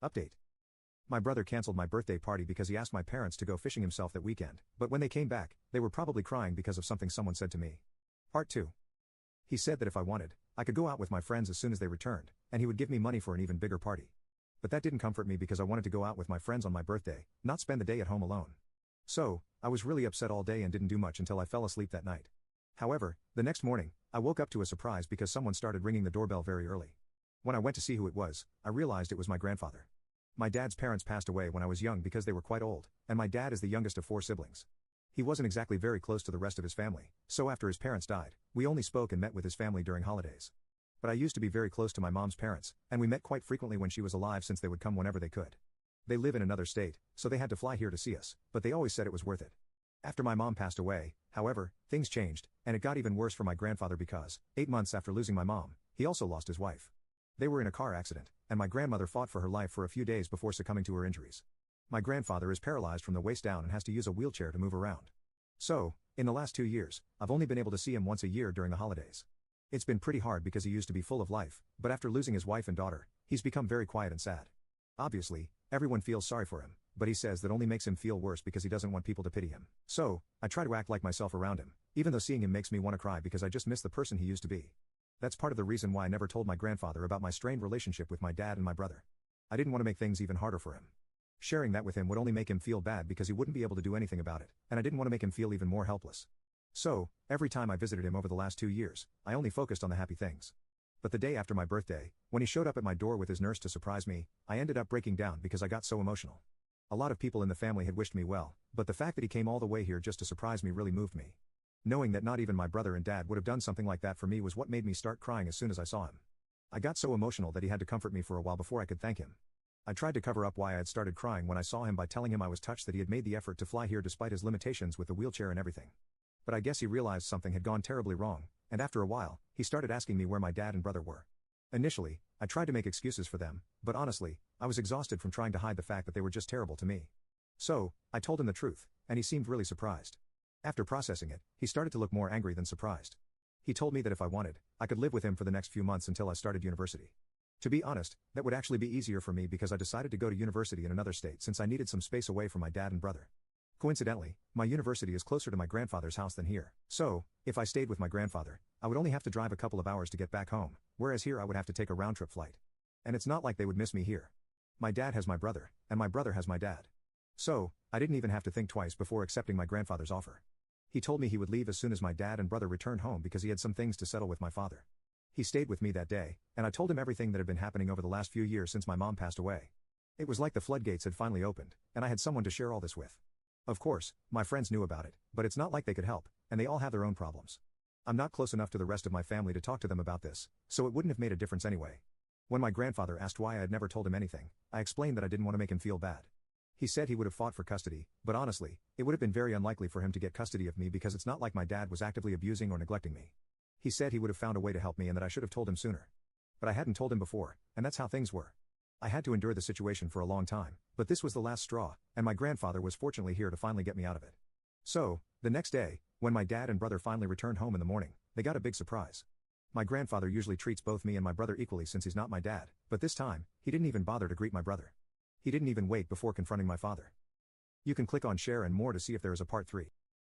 Update. My brother cancelled my birthday party because he asked my parents to go fishing himself that weekend, but when they came back, they were probably crying because of something someone said to me. Part 2. He said that if I wanted, I could go out with my friends as soon as they returned, and he would give me money for an even bigger party. But that didn't comfort me because I wanted to go out with my friends on my birthday, not spend the day at home alone. So, I was really upset all day and didn't do much until I fell asleep that night. However, the next morning, I woke up to a surprise because someone started ringing the doorbell very early. When I went to see who it was, I realized it was my grandfather. My dad's parents passed away when I was young because they were quite old, and my dad is the youngest of 4 siblings. He wasn't exactly very close to the rest of his family, so after his parents died, we only spoke and met with his family during holidays. But I used to be very close to my mom's parents, and we met quite frequently when she was alive since they would come whenever they could. They live in another state, so they had to fly here to see us, but they always said it was worth it. After my mom passed away, however, things changed, and it got even worse for my grandfather because, 8 months after losing my mom, he also lost his wife. They were in a car accident, and my grandmother fought for her life for a few days before succumbing to her injuries. My grandfather is paralyzed from the waist down and has to use a wheelchair to move around. So, in the last 2 years, I've only been able to see him once a year during the holidays. It's been pretty hard because he used to be full of life, but after losing his wife and daughter, he's become very quiet and sad. Obviously, everyone feels sorry for him, but he says that only makes him feel worse because he doesn't want people to pity him. So, I try to act like myself around him, even though seeing him makes me want to cry because I just miss the person he used to be. That's part of the reason why I never told my grandfather about my strained relationship with my dad and my brother. I didn't want to make things even harder for him. Sharing that with him would only make him feel bad because he wouldn't be able to do anything about it, and I didn't want to make him feel even more helpless. So, every time I visited him over the last 2 years, I only focused on the happy things. But the day after my birthday, when he showed up at my door with his nurse to surprise me, I ended up breaking down because I got so emotional. A lot of people in the family had wished me well, but the fact that he came all the way here just to surprise me really moved me. Knowing that not even my brother and dad would have done something like that for me was what made me start crying as soon as I saw him. I got so emotional that he had to comfort me for a while before I could thank him. I tried to cover up why I had started crying when I saw him by telling him I was touched that he had made the effort to fly here despite his limitations with the wheelchair and everything. But I guess he realized something had gone terribly wrong, and after a while, he started asking me where my dad and brother were. Initially, I tried to make excuses for them, but honestly, I was exhausted from trying to hide the fact that they were just terrible to me. So, I told him the truth, and he seemed really surprised. After processing it, he started to look more angry than surprised. He told me that if I wanted, I could live with him for the next few months until I started university. To be honest, that would actually be easier for me because I decided to go to university in another state since I needed some space away from my dad and brother. Coincidentally, my university is closer to my grandfather's house than here, so, if I stayed with my grandfather, I would only have to drive a couple of hours to get back home, whereas here I would have to take a round-trip flight. And it's not like they would miss me here. My dad has my brother, and my brother has my dad. So, I didn't even have to think twice before accepting my grandfather's offer. He told me he would leave as soon as my dad and brother returned home because he had some things to settle with my father. He stayed with me that day, and I told him everything that had been happening over the last few years since my mom passed away. It was like the floodgates had finally opened, and I had someone to share all this with. Of course, my friends knew about it, but it's not like they could help, and they all have their own problems. I'm not close enough to the rest of my family to talk to them about this, so it wouldn't have made a difference anyway. When my grandfather asked why I had never told him anything, I explained that I didn't want to make him feel bad. He said he would have fought for custody, but honestly, it would have been very unlikely for him to get custody of me because it's not like my dad was actively abusing or neglecting me. He said he would have found a way to help me and that I should have told him sooner. But I hadn't told him before, and that's how things were. I had to endure the situation for a long time, but this was the last straw, and my grandfather was fortunately here to finally get me out of it. So, the next day, when my dad and brother finally returned home in the morning, they got a big surprise. My grandfather usually treats both me and my brother equally since he's not my dad, but this time, he didn't even bother to greet my brother. He didn't even wait before confronting my father. You can click on share and more to see if there is a part 3.